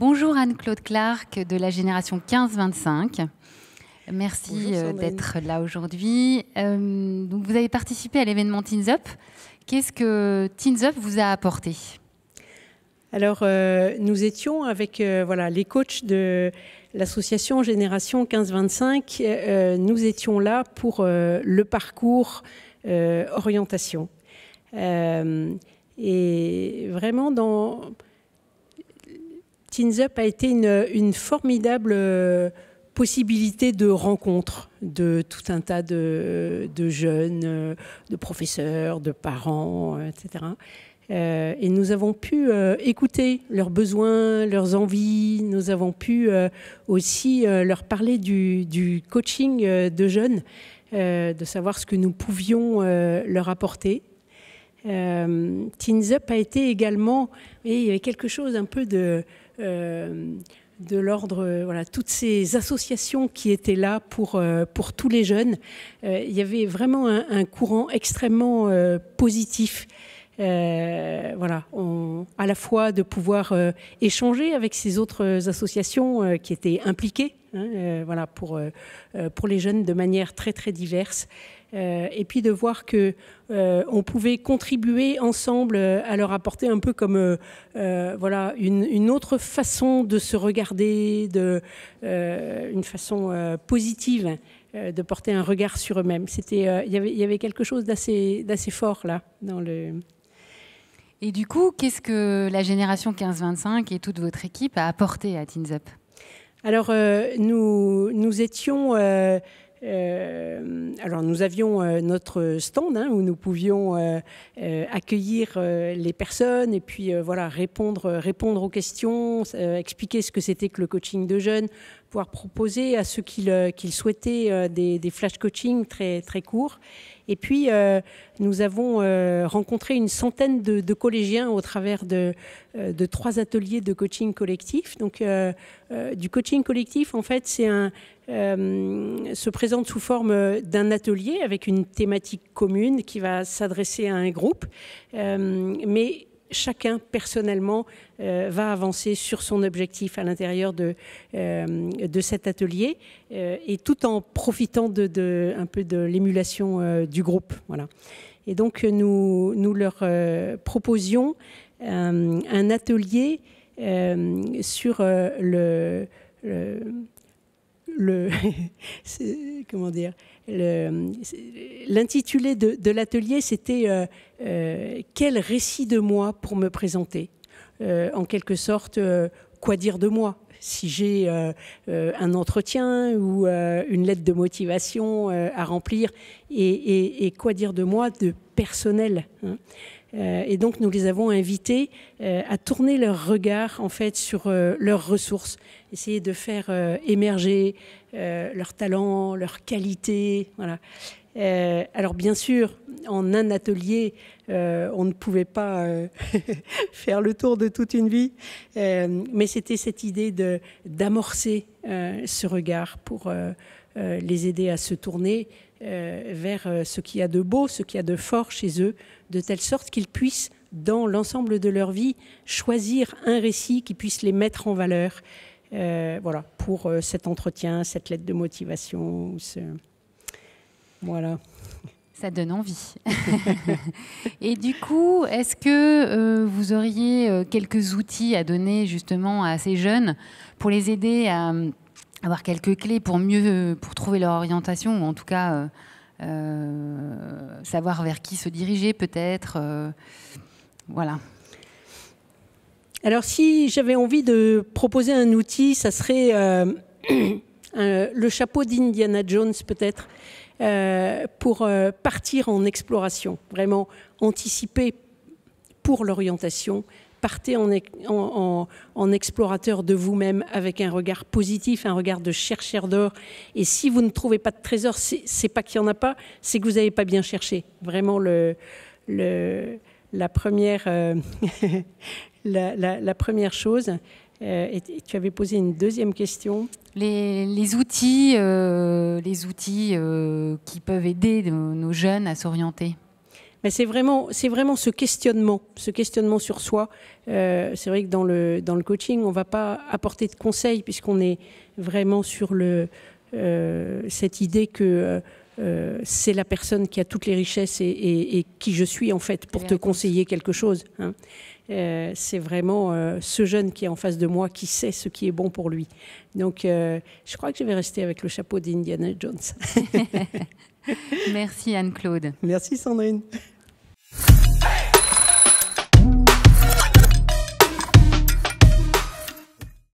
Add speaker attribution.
Speaker 1: Bonjour Anne-Claude Clark de la génération 15-25. Merci d'être là aujourd'hui. Donc vous avez participé à l'événement Teens Up. Qu'est-ce que Teens Up vous a apporté ?
Speaker 2: Alors, nous étions avec les coachs de l'association Génération 15-25. Nous étions là pour le parcours orientation. Et vraiment, Teens Up a été une formidable possibilité de rencontre de tout un tas de jeunes, de professeurs, de parents, etc. Et nous avons pu écouter leurs besoins, leurs envies. Nous avons pu aussi leur parler du coaching de jeunes, de savoir ce que nous pouvions leur apporter. Teens Up a été également, il y avait quelque chose un peu de l'ordre, toutes ces associations qui étaient là pour tous les jeunes. Il y avait vraiment un courant extrêmement positif. À la fois de pouvoir échanger avec ces autres associations qui étaient impliquées pour les jeunes de manière très très diverse, et puis de voir que on pouvait contribuer ensemble à leur apporter un peu comme une autre façon de se regarder, une façon positive de porter un regard sur eux-mêmes. Il y avait quelque chose d'assez fort là dans le...
Speaker 1: Et du coup, qu'est-ce que la génération 15-25 et toute votre équipe a apporté à Teens Up ?
Speaker 2: Alors, nous étions... nous avions notre stand où nous pouvions accueillir les personnes et puis répondre aux questions, expliquer ce que c'était que le coaching de jeunes, pouvoir proposer à ceux qui souhaitaient des flash coaching très, très courts. Et puis, nous avons rencontré une centaine de collégiens au travers de 3 ateliers de coaching collectif. Donc, du coaching collectif, en fait, se présente sous forme d'un atelier avec une thématique commune qui va s'adresser à un groupe. Mais chacun, personnellement, va avancer sur son objectif à l'intérieur de cet atelier, et tout en profitant un peu de l'émulation du groupe. Voilà. Et donc, nous leur proposions un atelier sur comment dire, l'intitulé de l'atelier, c'était quel récit de moi pour me présenter, en quelque sorte, quoi dire de moi si j'ai un entretien ou une lettre de motivation à remplir, et quoi dire de moi de personnel, hein. Et donc nous les avons invités à tourner leur regard en fait sur leurs ressources, essayer de faire émerger leurs talents, leurs qualités. Voilà. Alors bien sûr, en un atelier, on ne pouvait pas faire le tour de toute une vie, mais c'était cette idée d'amorcer ce regard pour les aider à se tourner vers ce qu'il y a de beau, ce qu'il y a de fort chez eux, de telle sorte qu'ils puissent, dans l'ensemble de leur vie, choisir un récit qui puisse les mettre en valeur, pour cet entretien, cette lettre de motivation. Voilà.
Speaker 1: Ça donne envie. Et du coup, est-ce que vous auriez quelques outils à donner justement à ces jeunes pour les aider à avoir quelques clés pour trouver leur orientation, ou en tout cas savoir vers qui se diriger peut-être, voilà.
Speaker 2: Alors si j'avais envie de proposer un outil, ça serait le chapeau d'Indiana Jones peut-être, pour partir en exploration, vraiment anticiper pour l'orientation. Partez en explorateur de vous-même avec un regard positif, un regard de chercheur d'or. Et si vous ne trouvez pas de trésor, c'est pas qu'il n'y en a pas, c'est que vous n'avez pas bien cherché. Vraiment la première, la première chose. Et tu avais posé une deuxième question.
Speaker 1: Les outils qui peuvent aider nos jeunes à s'orienter.
Speaker 2: Mais c'est vraiment ce questionnement sur soi. C'est vrai que dans le coaching, on ne va pas apporter de conseils puisqu'on est vraiment sur cette idée que c'est la personne qui a toutes les richesses et qui je suis en fait pour te conseiller quelque chose. Hein. C'est vraiment ce jeune qui est en face de moi qui sait ce qui est bon pour lui. Donc je crois que je vais rester avec le chapeau d'Indiana Jones.
Speaker 1: Merci Anne-Claude.
Speaker 2: Merci Sandrine.